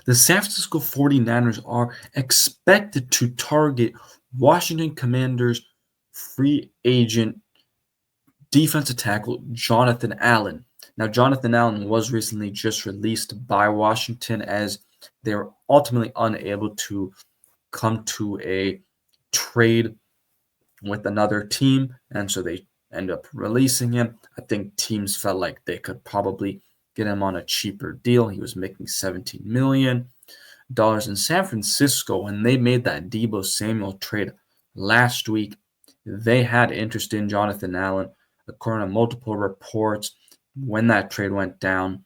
The San Francisco 49ers are expected to target Washington Commanders free agent defensive tackle Jonathan Allen. Now, Jonathan Allen was recently just released by Washington as they were ultimately unable to come to a trade with another team, and so they end up releasing him. I think teams felt like they could probably get him on a cheaper deal. He was making $17 million in San Francisco. When they made that Deebo Samuel trade last week, they had interest in Jonathan Allen. According to multiple reports, when that trade went down,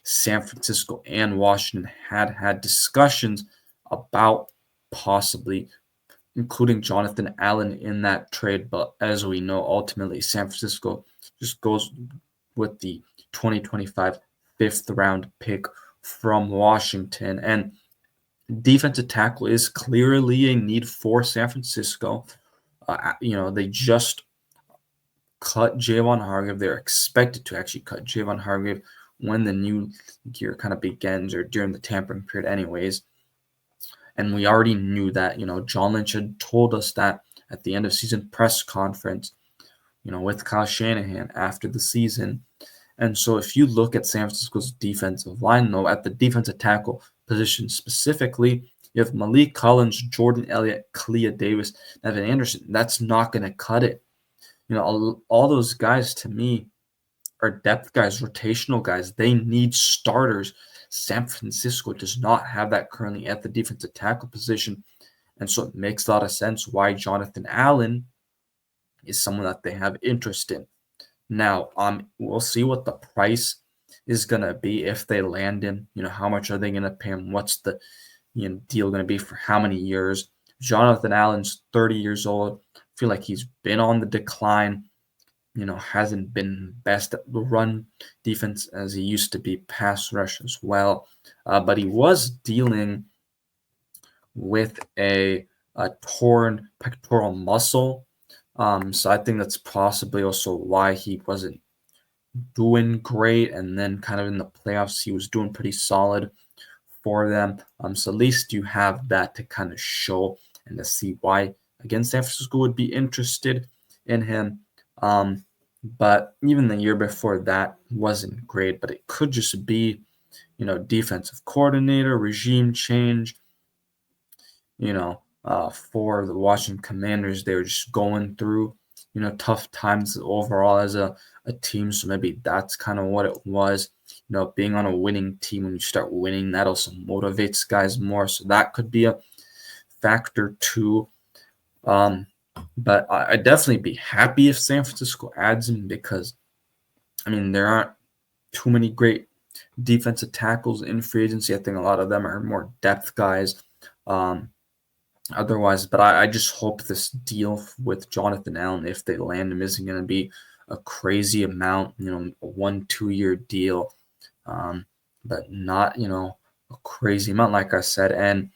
San Francisco and Washington had discussions about possibly including Jonathan Allen in that trade. But as we know, ultimately, San Francisco just goes with the 2025 fifth round pick from Washington. And defensive tackle is clearly a need for San Francisco. They just cut Javon Hargrave. They're expected to actually cut Javon Hargrave when the new year kind of begins or during the tampering period anyways. And we already knew that, John Lynch had told us that at the end of season press conference, with Kyle Shanahan after the season. And so if you look at San Francisco's defensive line, though, at the defensive tackle position specifically, you have Malik Collins, Jordan Elliott, Kalia Davis, Evan Anderson. That's not going to cut it. All those guys to me are depth guys, rotational guys. They need starters. San Francisco does not have that currently at the defensive tackle position. And so it makes a lot of sense why Jonathan Allen is someone that they have interest in. Now, we'll see what the price is going to be if they land him. How much are they going to pay him? What's the deal going to be for how many years? Jonathan Allen's 30 years old. I feel like he's been on the decline. Hasn't been best at the run defense as he used to be pass rush as well. But he was dealing with a torn pectoral muscle. So I think that's possibly also why he wasn't doing great. And then kind of in the playoffs, he was doing pretty solid for them. So at least you have that to kind of show and to see why, again, San Francisco would be interested in him. But even the year before that wasn't great, but it could just be, defensive coordinator, regime change, for the Washington Commanders. They were just going through, tough times overall as a team. So maybe that's kind of what it was. Being on a winning team, when you start winning, that also motivates guys more. So that could be a factor too. But I'd definitely be happy if San Francisco adds him because, there aren't too many great defensive tackles in free agency. I think a lot of them are more depth guys. Otherwise, but I just hope this deal with Jonathan Allen, if they land him, isn't going to be a crazy amount, a 1-2 year deal, but not, a crazy amount, like I said. And,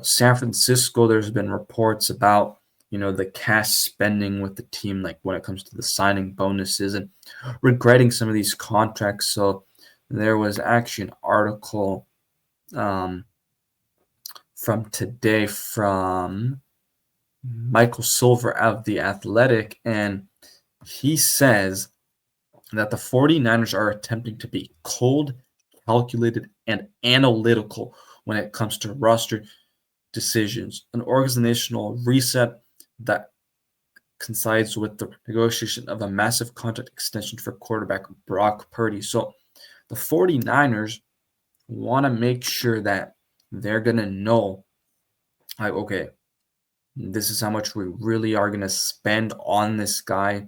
San Francisco, there's been reports about, the cash spending with the team, like when it comes to the signing bonuses and regretting some of these contracts. So there was actually an article from today from Michael Silver of The Athletic, and he says that the 49ers are attempting to be cold, calculated, and analytical when it comes to roster decisions, an organizational reset that coincides with the negotiation of a massive contract extension for quarterback Brock Purdy. So the 49ers want to make sure that they're going to know, like, okay, this is how much we really are going to spend on this guy.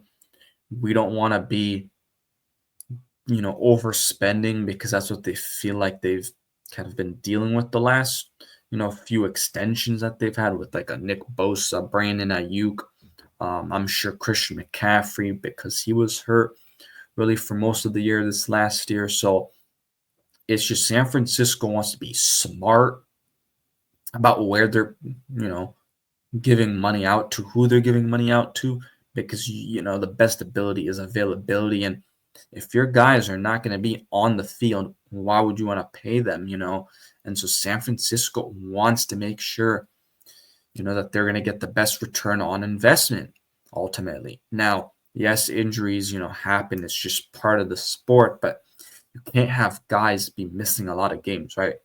We don't want to be, overspending because that's what they feel like they've kind of been dealing with the last, few extensions that they've had with like a Nick Bosa, Brandon Ayuk. I'm sure Christian McCaffrey, because he was hurt really for most of the year this last year. So it's just San Francisco wants to be smart about where they're, giving money out to, who they're giving money out to, because, the best ability is availability. And if your guys are not going to be on the field why would you want to pay them, And so San Francisco wants to make sure, that they're going to get the best return on investment ultimately. Now, yes, injuries, happen. It's just part of the sport, but you can't have guys be missing a lot of games, right?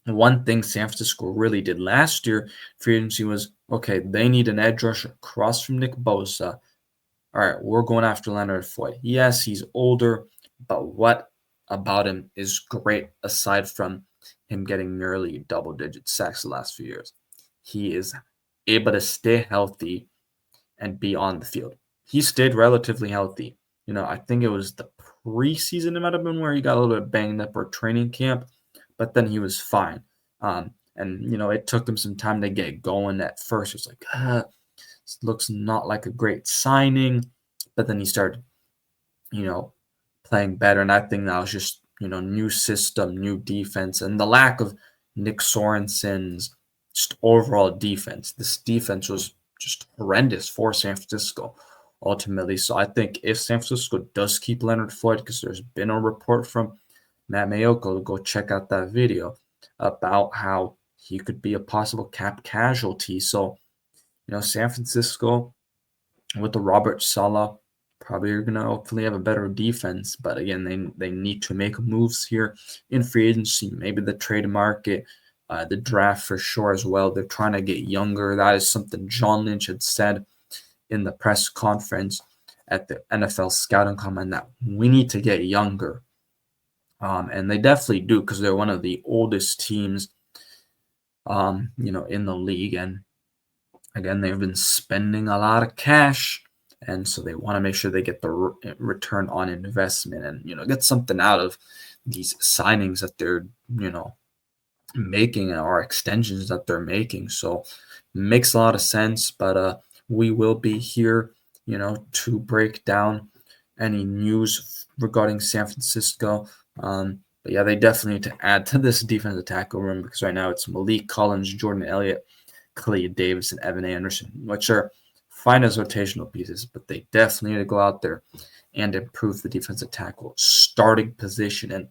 And one thing San Francisco really did last year, free agency, was okay, they need an edge rusher across from Nick Bosa. All right, we're going after Leonard Floyd. Yes, he's older, but what about him is great aside from him getting nearly double-digit sacks the last few years? He is able to stay healthy and be on the field. He stayed relatively healthy. I think it was the preseason, it might have been where he got a little bit banged up, or training camp, but then he was fine. And it took him some time to get going. At first, it was like, this looks not like a great signing, but then he started, playing better. And I think that was just, new system, new defense, and the lack of Nick Sorensen's just overall defense. This defense was just horrendous for San Francisco ultimately. So I think if San Francisco does keep Leonard Floyd, because there's been a report from Matt Mayoko, go check out that video about how he could be a possible cap casualty. So, San Francisco with the Robert Saleh probably are going to hopefully have a better defense. But again, they need to make moves here in free agency, maybe the trade market, the draft for sure as well. They're trying to get younger. That is something John Lynch had said in the press conference at the NFL Scouting Combine, that we need to get younger. And they definitely do, because they're one of the oldest teams, in the league. And again, they've been spending a lot of cash, and so they want to make sure they get the return on investment and, get something out of these signings that they're, making, or extensions that they're making. So makes a lot of sense, but we will be here, to break down any news regarding San Francisco. But yeah, they definitely need to add to this defensive tackle room, because right now it's Malik Collins, Jordan Elliott, Clay Davis, and Evan Anderson, which are fine as rotational pieces, but they definitely need to go out there and improve the defensive tackle starting position and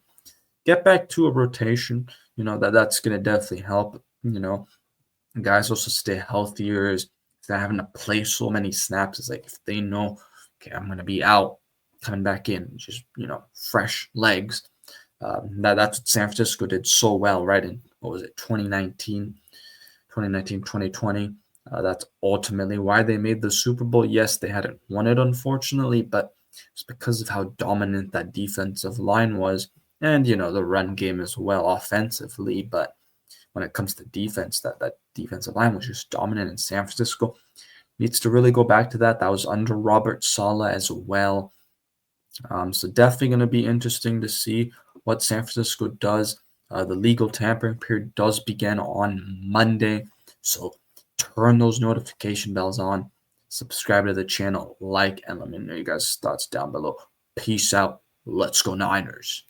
get back to a rotation. That's going to definitely help. Guys also stay healthier, is they're having to play so many snaps. It's like, if they know, okay, I'm going to be out, coming back in, just, fresh legs. That's what San Francisco did so well, right? In, what was it, 2019, 2020. That's ultimately why they made the Super Bowl. Yes, they hadn't won it, unfortunately, but it's because of how dominant that defensive line was, and, the run game as well offensively. But when it comes to defense, that defensive line was just dominant, and San Francisco needs to really go back to that. That was under Robert Saleh as well. So definitely going to be interesting to see what San Francisco does. The legal tampering period does begin on Monday, so turn those notification bells on, subscribe to the channel, like, and let me know your guys' thoughts down below. Peace out. Let's go Niners.